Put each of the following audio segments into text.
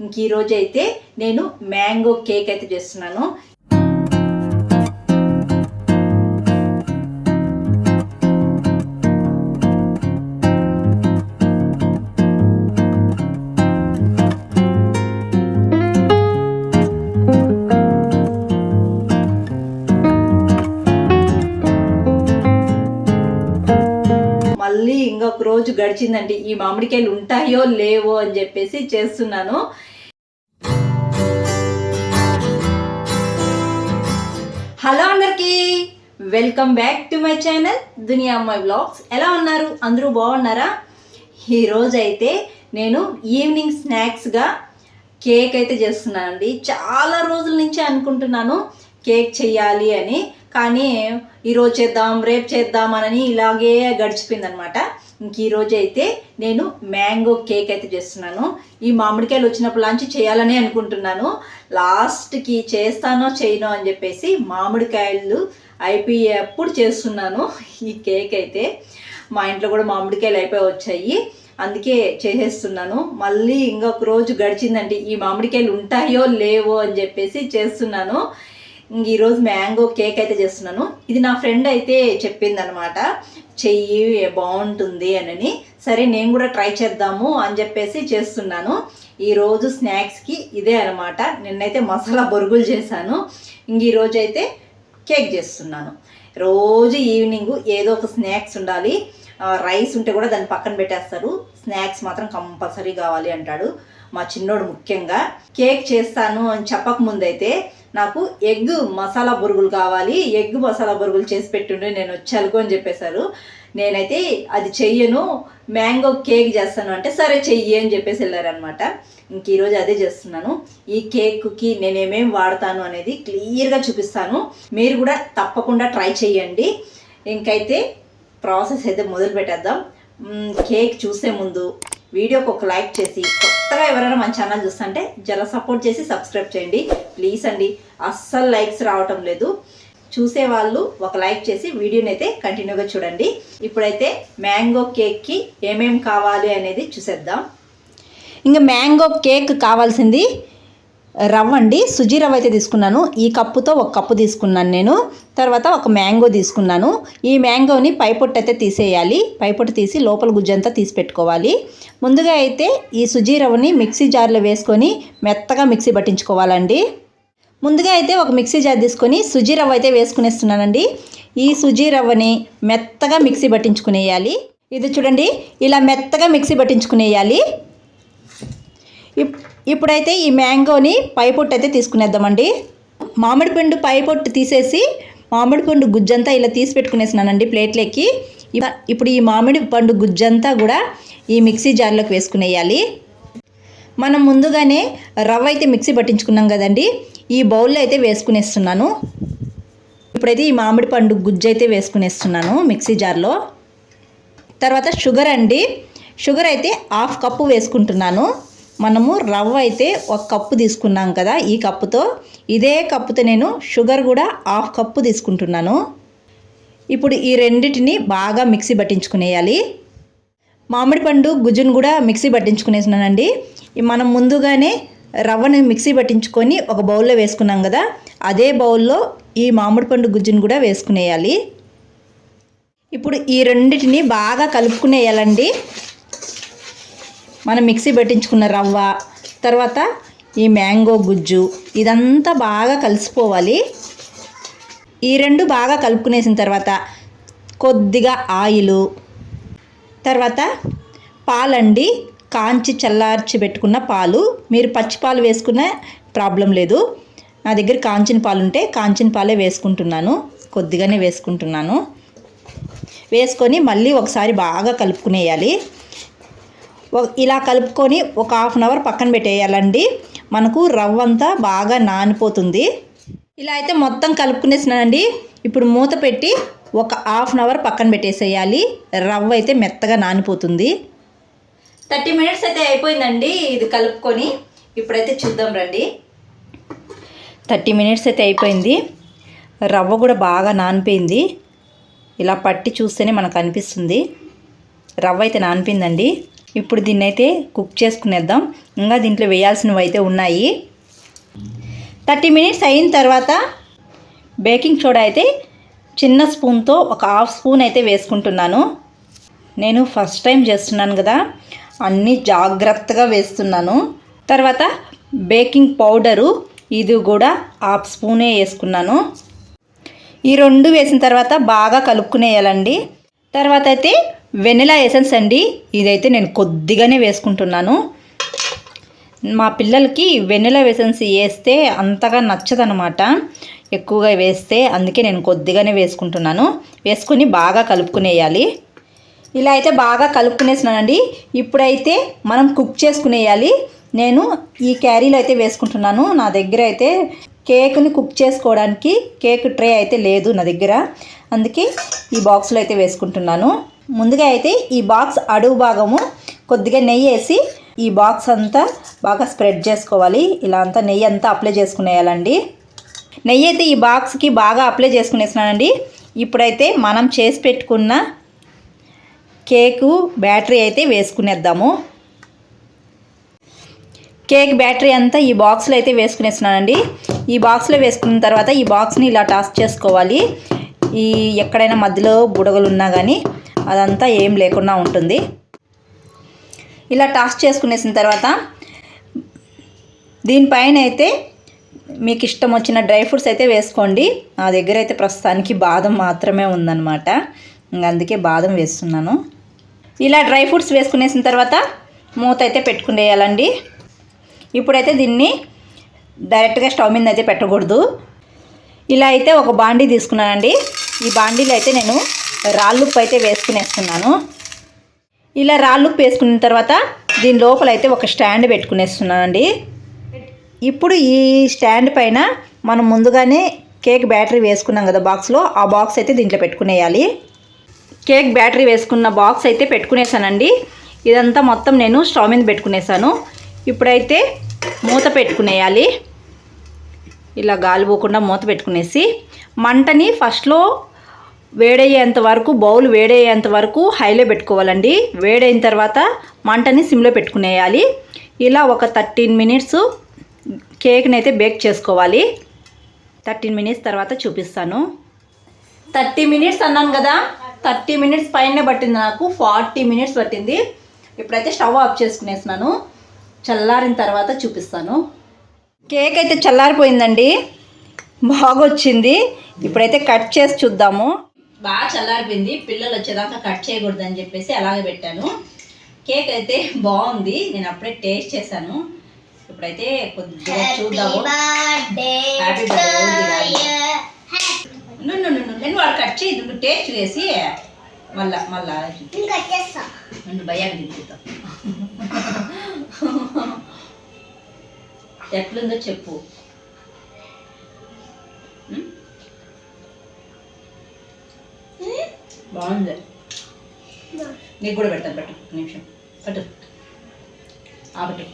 ఇంక ఈరోజు అయితే నేను మ్యాంగో కేక్ అయితే చేస్తున్నాను. మళ్ళీ ఇంకొక రోజు గడిచిందండి. ఈ మామిడికాయలు ఉంటాయో లేవో అని చెప్పేసి చేస్తున్నాను. హలో అందరికీ, welcome back to my channel దునియా అమ్మాయి వ్లాగ్స్. ఎలా ఉన్నారు? అందరూ బాగున్నారా? ఈరోజు అయితే నేను ఈవినింగ్ స్నాక్స్గా కేక్ అయితే చేస్తున్నానండి. చాలా రోజుల నుంచి అనుకుంటున్నాను కేక్ చెయ్యాలి అని, కానీ ఈరోజు చేద్దాం రేపు చేద్దామని ఇలాగే గడిచిపోయిందనమాట. ఇంక ఈరోజు అయితే నేను మ్యాంగో కేక్ అయితే చేస్తున్నాను. ఈ మామిడికాయలు వచ్చినప్పుడు లాంచి చేయాలని అనుకుంటున్నాను. లాస్ట్కి చేస్తానో చేయనో అని చెప్పేసి మామిడికాయలు అయిపోయేప్పుడు చేస్తున్నాను ఈ కేక్ అయితే. మా ఇంట్లో కూడా మామిడికాయలు అయిపోయి వచ్చాయి, అందుకే చేసేస్తున్నాను. మళ్ళీ ఇంకొక రోజు గడిచిందండి. ఈ మామిడికాయలు ఉంటాయో లేవో అని చెప్పేసి చేస్తున్నాను. ఈరోజు మ్యాంగో కేక్ అయితే చేస్తున్నాను. ఇది నా ఫ్రెండ్ అయితే చెప్పిందనమాట, చెయ్యి బాగుంటుంది అని. సరే నేను కూడా ట్రై చేద్దాము అని చెప్పేసి చేస్తున్నాను. ఈరోజు స్నాక్స్కి ఇదే అనమాట. నిన్నైతే మసాలా బొరుగులు చేశాను, ఈరోజు అయితే కేక్ చేస్తున్నాను. రోజు ఈవినింగ్ ఏదో ఒక స్నాక్స్ ఉండాలి. రైస్ ఉంటే కూడా దాన్ని పక్కన పెట్టేస్తారు, స్నాక్స్ మాత్రం కంపల్సరీ కావాలి అంటాడు మా చిన్నోడు. ముఖ్యంగా కేక్ చేస్తాను అని చెప్పక ముందైతే నాకు ఎగ్ మసాలా బొరుగులు కావాలి, ఎగ్ మసాలా బొరుగులు చేసి పెట్టుండే నేను వచ్చాను అని చెప్పేశారు. నేనైతే అది చెయ్యను, మ్యాంగో కేక్ చేస్తాను అంటే సరే చెయ్యి అని చెప్పేసి వెళ్ళారనమాట. ఇంక ఈరోజు అదే చేస్తున్నాను. ఈ కేక్కి నేను ఏమేమి వాడతాను అనేది క్లియర్గా చూపిస్తాను. మీరు కూడా తప్పకుండా ట్రై చేయండి. ఇంకైతే ప్రాసెస్ అయితే మొదలు పెట్టేద్దాం. కేక్ చూసే ముందు వీడియోకి ఒక లైక్ చేసి, కొత్తగా ఎవరైనా మన ఛానల్ చూస్తుంటే జర సపోర్ట్ చేసి సబ్స్క్రైబ్ చేయండి ప్లీజ్ అండి. అస్సలు లైక్స్ రావటం లేదు. చూసేవాళ్ళు ఒక లైక్ చేసి వీడియోని అయితే కంటిన్యూగా చూడండి. ఇప్పుడైతే మ్యాంగో కేక్కి ఏమేమి కావాలి అనేది చూసేద్దాం. ఇంకా మ్యాంగో కేక్ కావాల్సింది రవ్వ అండి. సుజీ రవ్వ అయితే తీసుకున్నాను. ఈ కప్పుతో ఒక కప్పు తీసుకున్నాను నేను. తర్వాత ఒక మ్యాంగో తీసుకున్నాను. ఈ మ్యాంగోని పైపొట్టు అయితే తీసేయాలి. పైపొట్టు తీసి లోపల గుజ్జంతా తీసి పెట్టుకోవాలి. ముందుగా అయితే ఈ సుజీ రవ్వని మిక్సీ జార్లో వేసుకొని మెత్తగా మిక్సీ పట్టించుకోవాలండి. ముందుగా అయితే ఒక మిక్సీ జార్ తీసుకొని సుజీ రవ్వ అయితే వేసుకునేస్తున్నానండి. ఈ సుజీ రవ్వని మెత్తగా మిక్సీ పట్టించుకునేయాలి. ఇది చూడండి, ఇలా మెత్తగా మిక్సీ పట్టించుకునేయాలి. ఇప్పుడైతే ఈ మ్యాంగోని పైపొట్టు అయితే తీసుకునేద్దామండి. మామిడి పండు పైపొట్టు తీసేసి మామిడి పండు గుజ్జంతా ఇలా తీసి పెట్టుకునేసినానండి ప్లేట్లోకి. ఇప్పుడు ఈ మామిడి పండు గుజ్జంతా కూడా ఈ మిక్సీ జార్లోకి వేసుకునేయాలి. మనం ముందుగానే రవ్వ అయితే మిక్సీ పట్టించుకున్నాం కదండి, ఈ బౌల్లో అయితే వేసుకునేస్తున్నాను. ఇప్పుడైతే ఈ మామిడి పండు గుజ్జు అయితే వేసుకునేస్తున్నాను మిక్సీ జార్లో. తర్వాత షుగర్ అండి. షుగర్ అయితే 1/2 కప్పు వేసుకుంటున్నాను. మనము రవ్వ అయితే 1 కప్పు తీసుకున్నాం కదా, ఈ కప్పుతో ఇదే కప్పుతో నేను షుగర్ కూడా 1/2 కప్పు తీసుకుంటున్నాను. ఇప్పుడు ఈ రెండింటిని బాగా మిక్సీ పట్టించుకునేయాలి. మామిడి పండు గుజ్జును కూడా మిక్సీ పట్టించుకునేసినానండి. మనం ముందుగానే రవ్వను మిక్సీ పట్టించుకొని ఒక బౌల్లో వేసుకున్నాం కదా, అదే బౌల్లో ఈ మామిడి పండు గుజ్జును కూడా వేసుకునేయాలి. ఇప్పుడు ఈ రెండింటిని బాగా కలుపుకునేయాలండి. మనం మిక్సీ పట్టించుకున్న రవ్వ, తర్వాత ఈ మ్యాంగో గుజ్జు, ఇదంతా బాగా కలిసిపోవాలి. ఈ రెండు బాగా కలుపుకునేసిన తర్వాత కొద్దిగా ఆయిలు, తర్వాత పాలండి. కాంచి చల్లార్చి పెట్టుకున్న పాలు. మీరు పచ్చి పాలు వేసుకున్న ప్రాబ్లం లేదు. నా దగ్గర కాంచిన పాలు ఉంటే కాంచిన పాలే వేసుకుంటున్నాను, కొద్దిగానే వేసుకుంటున్నాను. వేసుకొని మళ్ళీ ఒకసారి బాగా కలుపుకునేయాలి. ఇలా కలుపుకొని ఒక 1/2 అవర్ పక్కన పెట్టేయాలండి. మనకు రవ్వ అంతా బాగా నానిపోతుంది. ఇలా అయితే మొత్తం కలుపుకునేసినానండి. ఇప్పుడు మూత పెట్టి ఒక 1/2 అవర్ పక్కన పెట్టేసేయాలి. రవ్వ అయితే మెత్తగా నానిపోతుంది. 30 మినిట్స్ అయితే అయిపోయిందండి ఇది కలుపుకొని. ఇప్పుడైతే చూద్దాం రండి. 30 మినిట్స్ అయితే అయిపోయింది. రవ్వ కూడా బాగా నానిపోయింది. ఇలా పట్టి చూస్తేనే మనకు అనిపిస్తుంది రవ్వ అయితే నానిపోయిందండి. ఇప్పుడు దీన్ని అయితే కుక్ చేసుకునేద్దాం. ఇంకా దీంట్లో వేయాల్సినవి అయితే ఉన్నాయి. 30 మినిట్స్ అయిన తర్వాత బేకింగ్ సోడా అయితే చిన్న స్పూన్తో ఒక హాఫ్ స్పూన్ అయితే వేసుకుంటున్నాను. నేను ఫస్ట్ టైం చేస్తున్నాను కదా, అన్నీ జాగ్రత్తగా వేస్తున్నాను. తర్వాత బేకింగ్ పౌడరు ఇది కూడా హాఫ్ స్పూనే వేసుకున్నాను. ఈ రెండు వేసిన తర్వాత బాగా కలుపుకునేయాలండి. తర్వాత అయితే వెనిలా ఎసెన్స్ అండి, ఇదైతే నేను కొద్దిగానే వేసుకుంటున్నాను. మా పిల్లలకి వెనిలా ఎసెన్స్ వేస్తే అంతగా నచ్చదనమాట, ఎక్కువగా వేస్తే. అందుకే నేను కొద్దిగానే వేసుకుంటున్నాను. వేసుకుని బాగా కలుపుకునేయాలి. ఇలా అయితే బాగా కలుపుకునేసినానండి. ఇప్పుడైతే మనం కుక్ చేసుకునేయాలి. నేను ఈ క్యారీలో అయితే వేసుకుంటున్నాను. నా దగ్గర అయితే కేక్ని కుక్ చేసుకోవడానికి కేక్ ట్రే అయితే లేదు నా దగ్గర, అందుకే ఈ బాక్స్లో అయితే వేసుకుంటున్నాను. ముందుగా అయితే ఈ బాక్స్ అడుగు భాగము కొద్దిగా నెయ్యి వేసి ఈ బాక్స్ అంతా బాగా స్ప్రెడ్ చేసుకోవాలి. ఇలా అంతా నెయ్యి అంతా అప్లై చేసుకునేయాలండి. నెయ్యి అయితే ఈ బాక్స్కి బాగా అప్లై చేసుకునేసినానండి. ఇప్పుడైతే మనం చేసి పెట్టుకున్న కేకు బ్యాటరీ అయితే వేసుకునేద్దాము. కేక్ బ్యాటరీ అంతా ఈ బాక్స్లో అయితే వేసుకునేస్తున్నానండి. ఈ బాక్స్లో వేసుకున్న తర్వాత ఈ బాక్స్ని ఇలా టాస్ చేసుకోవాలి. ఈ ఎక్కడైనా మధ్యలో బుడగలు ఉన్నా కానీ అదంతా ఏం లేకుండా ఉంటుంది. ఇలా టాస్ చేసుకునేసిన తర్వాత దీనిపైన అయితే మీకు ఇష్టం వచ్చిన డ్రై ఫ్రూట్స్ అయితే వేసుకోండి. నా దగ్గర అయితే ప్రస్తుతానికి బాదం మాత్రమే ఉందన్నమాట, అందుకే బాదం వేస్తున్నాను. ఇలా డ్రై ఫ్రూట్స్ వేసుకునేసిన తర్వాత మూత అయితే పెట్టుకునేయాలండి. ఇప్పుడైతే దీన్ని డైరెక్ట్గా స్టవ్ మీద అయితే పెట్టకూడదు. ఇలా అయితే ఒక బాండీ తీసుకున్నానండి. ఈ బాండీలో అయితే నేను రాళ్ళుప్పు అయితే వేసుకునేస్తున్నాను. ఇలా రాళ్ళుప్పు వేసుకున్న తర్వాత దీని లోపల అయితే ఒక స్టాండ్ పెట్టుకునేస్తున్నానండి. ఇప్పుడు ఈ స్టాండ్ పైన మనం ముందుగానే కేక్ బ్యాటరీ వేసుకున్నాం కదా బాక్స్లో, ఆ బాక్స్ అయితే దీంట్లో పెట్టుకునేయాలి. కేక్ బ్యాటరీ వేసుకున్న బాక్స్ అయితే పెట్టుకునేసానండి. ఇదంతా మొత్తం నేను స్టవ్ మీద పెట్టుకునేసాను. ఇప్పుడైతే మూత పెట్టుకునేయాలి. ఇలా గాలి పోకుండా మూత పెట్టుకునేసి మంటని ఫస్ట్లో వేడయ్యేంత వరకు, బౌల్ వేడయ్యేంత వరకు హైలో పెట్టుకోవాలండి. వేడైన తర్వాత మంటని సిమ్లో పెట్టుకునేయాలి. ఇలా ఒక 13 మినిట్స్ కేక్ని అయితే బేక్ చేసుకోవాలి. 13 మినిట్స్ తర్వాత చూపిస్తాను. 30 మినిట్స్ అన్నాను కదా, 30 మినిట్స్ పైన పట్టింది, నాకు 40 మినిట్స్ పట్టింది. ఇప్పుడైతే స్టవ్ ఆఫ్ చేసుకునేస్తున్నాను. చల్లారిన తర్వాత చూపిస్తాను. కేక్ అయితే చల్లారిపోయిందండి, బాగా వచ్చింది. ఇప్పుడైతే కట్ చేసి చూద్దాము. బాగా చల్లారిపోయింది, పిల్లలు వచ్చేదాకా కట్ చేయకూడదని చెప్పేసి అలాగే పెట్టాను. కేక్ అయితే బాగుంది, నేను అప్పుడే టేస్ట్ చేశాను. ఇప్పుడైతే కొద్దిగా చూద్దాము. Happy birthday. నేను వాళ్ళు కట్ చేయదు, నువ్వు టేస్ట్ చేసి మళ్ళా భయాన్ని తింటాం. ఎట్లుందో చెప్పు. బాగుంది. నీకు కూడా పెడతాను, పెట్టు ఒక నిమిషం, పెట్టు ఆపట్టు.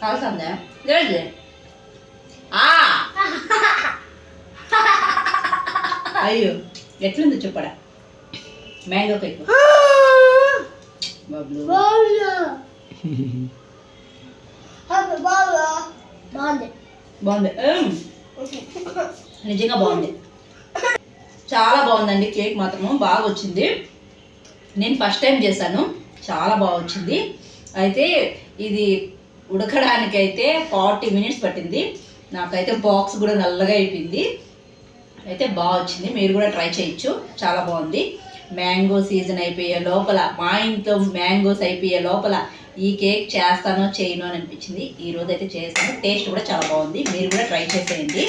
కాల్సిందా లేదు? అయ్యో ఎట్లుందో చెప్పడా. మ్యాంగో కేక్ బాబులు బాగుంది, నిజంగా బాగుంది, చాలా బాగుందండి. కేక్ మాత్రము బాగా వచ్చింది. నేను ఫస్ట్ టైం చేశాను, చాలా బాగా వచ్చింది. అయితే ఇది ఉడకడానికైతే 40 మినిట్స్ పట్టింది. నాకైతే బాక్స్ కూడా నల్లగా అయిపోయింది. అయితే బాగా వచ్చింది, మీరు కూడా ట్రై చేయొచ్చు, చాలా బాగుంది. మ్యాంగో సీజన్ అయిపోయే లోపల, మా ఇంట్లో మ్యాంగోస్ అయిపోయే లోపల ఈ కేక్ చేస్తానో చేయను అని అనిపించింది. ఈరోజు అయితే చేస్తాను, టేస్ట్ కూడా చాలా బాగుంది, మీరు కూడా ట్రై చేసేయండి.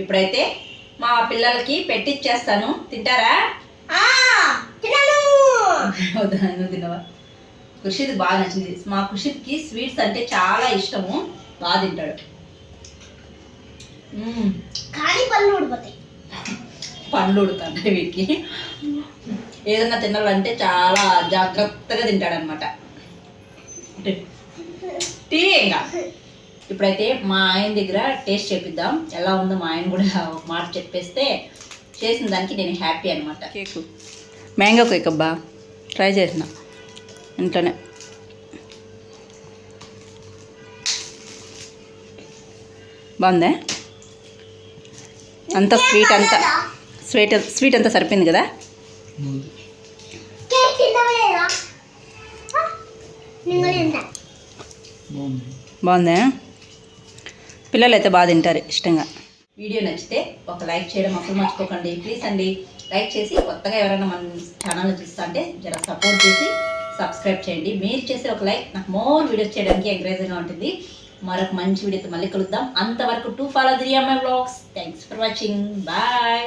ఇప్పుడైతే మా పిల్లలకి పెట్టిచ్చేస్తాను, తింటారా? నువ్వు తినవా? ఖుషిది బాగా నచ్చింది. మా ఖుషికి స్వీట్స్ అంటే చాలా ఇష్టము, బాగా తింటాడు. కానీ పళ్ళు ఊడిపోతాయి. పండ్లు ఉడుతాయి వీటికి. ఏదన్నా తినాలంటే చాలా జాగ్రత్తగా తింటాడనమాట. టీ ఇంకా ఇప్పుడైతే మా ఆయన దగ్గర టేస్ట్ చేపిద్దాం, ఎలా ఉందో. మా ఆయన కూడా ఒక మాట చెప్పేస్తే చేసిన దానికి నేను హ్యాపీ అనమాట. కేకు మ్యాంగో కేక్ అబ్బా ట్రై చేసిన ఇంట్లోనే. బాగుందా? అంతా స్వీట్ అంతా సరిపోయింది కదా? కేక్ తినలేదా? నింగలేదా? బాగుందా? పిల్లలు అయితే బాగా తింటారు ఇష్టంగా. వీడియో నచ్చితే ఒక లైక్ చేయడం అప్పుడు మర్చిపోకండి ప్లీజ్ అండి. లైక్ చేసి కొత్తగా ఎవరైనా మన ఛానల్ చూస్తా అంటే జర సపోర్ట్ చేసి సబ్స్క్రైబ్ చేయండి. మీరు చేసే ఒక లైక్ నాకు మోర్ వీడియోస్ చేయడానికి ఎంకరేజ్గా ఉంటుంది. మరొక మంచి వీడియోతో మళ్ళీ కలుద్దాం. అంతవరకు టు ఫాలో దునియా అమ్మాయి vlogs. Thanks for watching. Bye.